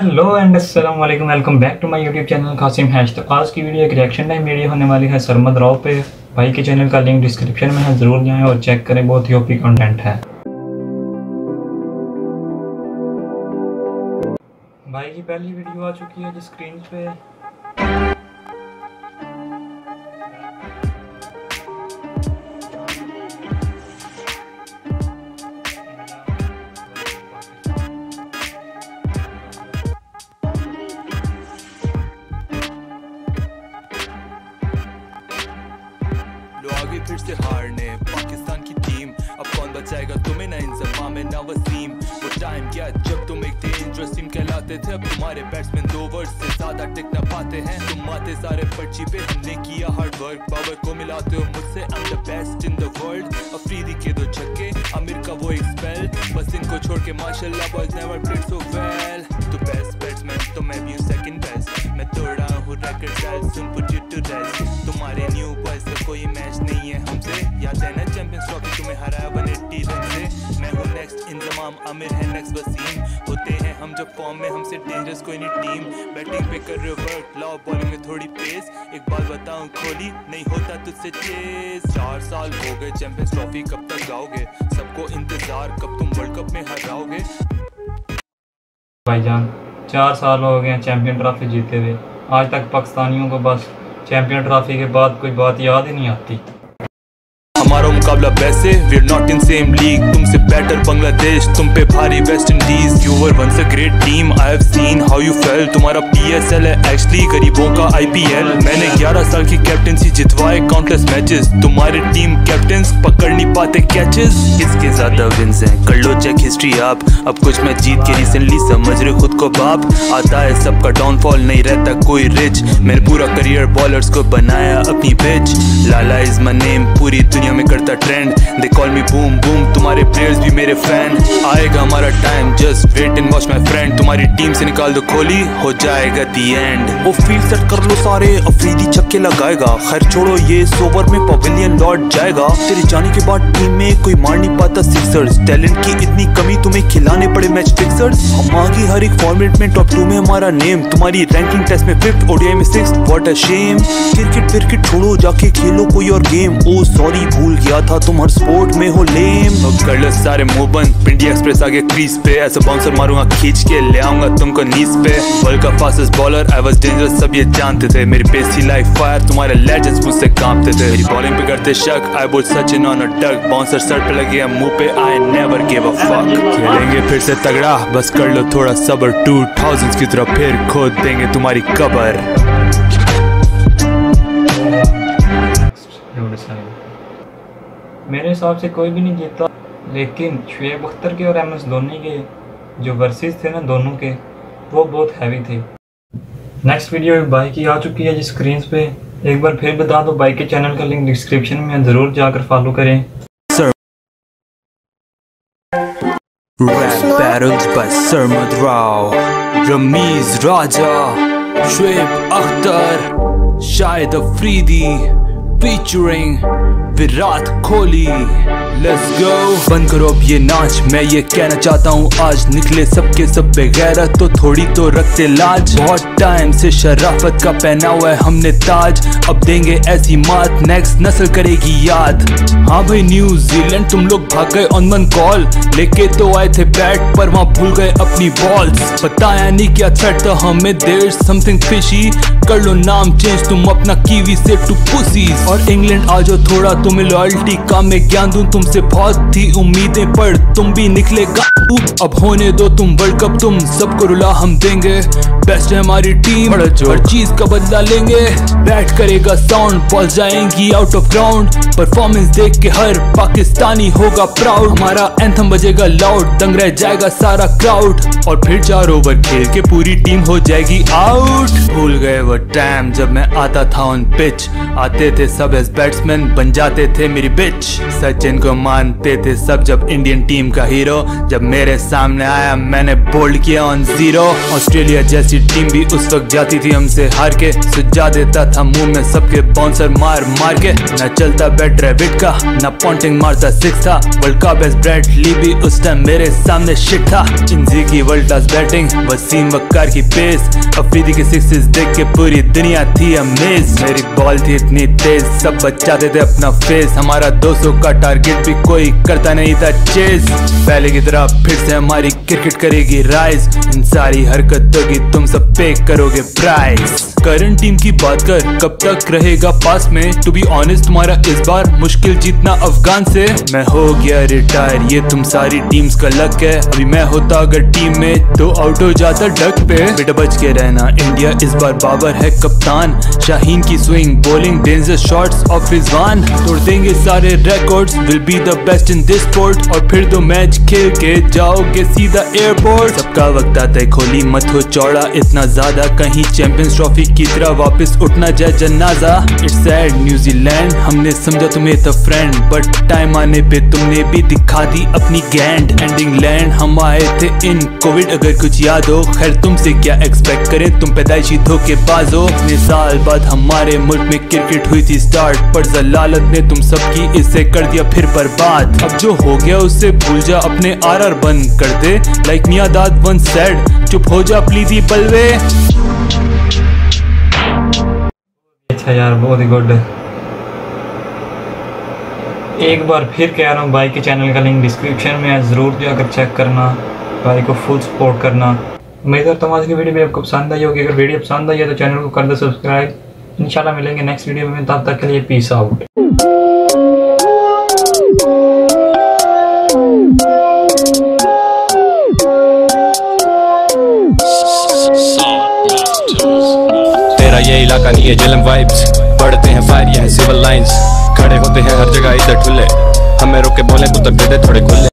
Hello and अस्सलाम वालेकुम, welcome back to my YouTube channel Kasim हैश। तो आज की वीडियो एक रिएक्शन टाइम वीडियो होने वाली है सरमद राव पे। भाई के चैनल का लिंक डिस्क्रिप्शन में है, ज़रूर जाएं और चेक करें, बहुत ही ओपी कंटेंट है। भाई की पहली वीडियो आ चुकी है जो स्क्रीन पे। आगे फिर से हारने पाकिस्तान की टीम, अब कौन बचाएगा तुम्हें ना इंजमा में ना वसीम। वो टाइम क्या जब तुम एक डेंजरस टीम कहलाते थे, अब तुम्हारे बैट्समैन 2 ओवर से ज्यादा टिक ना पाते हैं। तुम आते सारे पर्ची पे, हमने किया हार्ड वर्क, पावर को मिलाते हो मुझसे, I am the best in the world. Afridi के 2 छक्के, आमिर का वो एक स्पेल, बस इनको छोड़ के माशाल्लाह boys never played so well. तो बेस्ट बैट्समैन तो मैं भी हूँ सेकंड बेस्ट, मैं तोड़ा हूँ रिकॉर्ड डायल, सुन पुट यू टू रेस्ट। तुम्हारे न्यू बॉयज का कोई मैच नहीं है हमसे, याद है ना चैंपियंस ट्रॉफी तुम्हें हराया 180 रन से। मैं हूँ नेक्स्ट इंजमाम, आमिर है नेक्स्ट वसीम, होते हैं हम जब फॉर्म में, हमसे डेंजरस कोई नहीं टीम। बैटिंग पे कर रहे हो वर्क, लाओ बॉलिंग में थोड़ी पेस, एक बात बताऊं खोली नहीं होता तुझसे चेस। 4 साल हो गए चैंपियंस ट्रॉफी कब तक गाओगे, सबको इंतजार कब तुम वर्ल्ड कप में हराओगे। भाईजान 4 साल हो गए चैंपियन ट्रॉफी जीते हुए, आज तक पाकिस्तानियों को बस चैंपियन ट्रॉफी के बाद कोई बात याद ही नहीं आती। हमारा मुकाबला वैसे, we are not in same league, तुमसे बेटर बांग्लादेश, तुम पे भारी West Indies. You were once a great team, I have seen how you fail, तुम्हारा PSL है एक्चुअली गरीबों का IPL। मैंने 11 साल की कैप्टनसी जितवाए काउंटलेस मैचेस, तुम्हारे टीम कैप्टन्स पकड़ नहीं पाते कैचेस। किसके ज्यादा विंस हैं कर लो चेक हिस्ट्री आप, अब कुछ मैच जीत के रिसेंटली समझ रहे खुद को बाप। आता है सबका डाउनफॉल, नहीं रहता कोई रिच, मैंने पूरा करियर बॉलर्स को बनाया अपनी pitch. Lala is my name, पूरी दुनिया में करता trend, they call me boom boom, तुम्हारे प्लेयर्स भी मेरे फैन। आएगा हमारा time, just wait and watch my friend, तुम्हारी टीम से निकाल दो कोहली, हो जाएगा दी एंड। वो फील्ड सेट कर लो सारे, अफरीदी छक्के लगाएगा, खैर छोड़ो ये 100 ओवर में पवेलियन लौट जाएगा। तेरे जाने के बाद टीम में कोई मार नहीं पाता सिक्सर्स, टैलेंट की इतनी कमी तुम्हें खिलाने पड़े मैच फिक्सर्स। हम आगे हर एक फॉर्मेट में टॉप 2 में हमारा नेम, तुम्हारी रैंकिंग टेस्ट में 5th, ODI में 6th, what a shame. Cricket छोड़ो जाके खेलो कोई और गेम, ओ सॉरी भूल गया था तुम हर स्पोर्ट में हो लेम। अब कर लो सारे मुंह बंद, पिंडी एक्सप्रेस आगे क्रीज पे, ऐसा बाउंसर मारूंगा खींच के ले आऊंगा तुमको नीज पे। वर्ल्ड का fastest bowler, I was dangerous, सब ये जानते थे, मेरी पेस थी लाइक फायर, तुम्हारे लेजेंड्स मुझसे कांपते थे। मेरी बॉलिंग पे करते शक, आई बोल Sachin on a duck, bouncer sir पे लगे मुंह पे, I never give a fuck. खेलेंगे फिर से तगड़ा, बस कर लो थोड़ा सब्र, 2000s की तरह फिर खोद देंगे तुम्हारी कबर। मेरे हिसाब से कोई भी नहीं जीता, लेकिन शुएब अख्तर के और MS धोनी के जो वर्सेस थे ना दोनों के, वो बहुत हैवी थे। नेक्स्ट वीडियो भाई की आ चुकी है जी स्क्रीन पे, एक बार फिर बता दो भाई के चैनल का लिंक डिस्क्रिप्शन में है, ज़रूर जाकर फॉलो करें। Rap battles by Sarmad Rao, Ramiz Raja, Shoaib Akhtar, Shahid Afridi, featuring Virat Kohli. Let's go। बंद करो अब ये नाच, मैं ये कहना चाहता हूँ आज, निकले सबके सब बेगैरत तो थोड़ी तो रखते लाज। बहुत टाइम से शराफत का पहना हुआ है हमने ताज, अब देंगे ऐसी मात नेक्स्ट नस्ल करेगी याद। हाँ भाई न्यूजीलैंड तुम लोग भाग गए ऑन वन कॉल, लेके तो आए थे बैट पर वहाँ भूल गए अपनी बॉल्स। बताया नहीं क्या थ्रेट था हमें, there's something fishy, कर लो नाम चेंज तुम अपना कीवी से टू पुसीज। और इंग्लैंड आ जाओ थोड़ा, तुम्हें लॉयल्टी का मैं ज्ञान दूं, तुमसे बहुत थी उम्मीदें पर तुम भी निकलेगा। अब होने दो तुम वर्ल्ड कप, तुम सबको रुला हम देंगे, बेस्ट है हमारी टीम, हर चीज का बदला लेंगे। बैट करेगा साउंड, बॉल जाएंगी आउट ऑफ ग्राउंड, परफॉर्मेंस देख के हर पाकिस्तानी होगा प्राउड। हमारा एंथम बजेगा लाउड, दंग रह जाएगा सारा क्राउड, और फिर 4 ओवर खेल के पूरी टीम हो जाएगी आउट। भूल गए वो टाइम जब मैं आता था ऑन पिच, आते थे सब एज बैट्समैन, बन जाते थे मेरी बिच। सचिन को मानते थे सब जब इंडियन टीम का हीरो, जब मेरे सामने आया, मैंने बोल्ड किया ऑन जीरो। ऑस्ट्रेलिया जैसी टीम भी उस वक्त जाती थी हमसे हार के, सुझा देता था मुंह में सबके बाउंसर मार मार के। ना चलता बैट रेबिट का, ना पॉइंटिंग मारता सिक्स था। वर्ल्ड कप बेस्ट ब्रैड ली भी उस टाइम मेरे सामने शिट था। इंजी की वर्ल्ड क्लास बैटिंग, वसीम वक्कार की पेस, अफरीदी के सिक्सेस देख के पूरी दुनिया थी अमेज। मेरी बॉल थी इतनी तेज, सब बचाते थे अपना फेस। हमारा 200 का टारगेट भी कोई करता नहीं था चेस। पहले की तरह फिर से हमारी क्रिकेट करेगी राइज, इन सारी हरकतों की तुम सब पे करोगे प्राइज। करंट टीम की बात कर, कब तक रहेगा पास में? टू बी ऑनेस्ट तुम्हारा इस बार मुश्किल जीतना अफगान से। मैं हो गया रिटायर, ये तुम सारी टीम्स का लक है। अभी मैं होता अगर टीम में तो आउट हो जाता डक पे। बेटा बच के रहना, इंडिया इस बार बाबर है कप्तान। शाहीन की swing, bowling, danger shots of Rizwan, तोड़ देंगे सारे records. Will be the best in this sport, और फिर दो मैच खेल के जाओगे सीधा एयरपोर्ट। सबका वक्त आता है, खोली मत हो चौड़ा इतना ज्यादा, कहीं चैंपियंस ट्रॉफी की तरह वापस उठना जाए जनाजा। इट्स सैड न्यूजीलैंड, हमने समझा तुम्हें था फ्रेंड, बट टाइम आने पे तुमने भी दिखा दी अपनी गैंड। एंडिंग लैंड हम आए थे इन कोविड, अगर कुछ याद हो। खैर तुमसे क्या एक्सपेक्ट करें, तुम पैदाइशी धोखेबाज हो। इतने साल बाद हमारे मुल्क में क्रिकेट हुई थी स्टार्ट, पर जलालत ने तुम सबकी इससे कर दिया फिर बर्बाद। अब जो हो गया उससे भूल जा, अपने आरआर बंद कर दे। लाइक मियां दाद वंस सेड, चुप हो जा प्लीज ही बलवे। अच्छा यार, बहुत ही गुड। एक बार फिर कह रहा हूँ, भाई के चैनल का लिंक डिस्क्रिप्शन में है, ज़रूर जाकर चेक करना, भाई को फुल सपोर्ट करना। उम्मीद करता हूँ आज की वीडियो भी आपको पसंद आई होगी। अगर वीडियो पसंद आई है तो चैनल को कर दो सब्सक्राइब। इंशाल्लाह मिलेंगे नेक्स्ट वीडियो में, तब तक के लिए पीस आउट। तेरा ये इलाका नहीं है जेलम वाइब्स, बढ़ते हैं फायर ये है सिविल लाइंस। खड़े होते हैं हर जगह इधर ठुल्ले, हमें रोके बोले तो तक दे दे थोड़े खुले।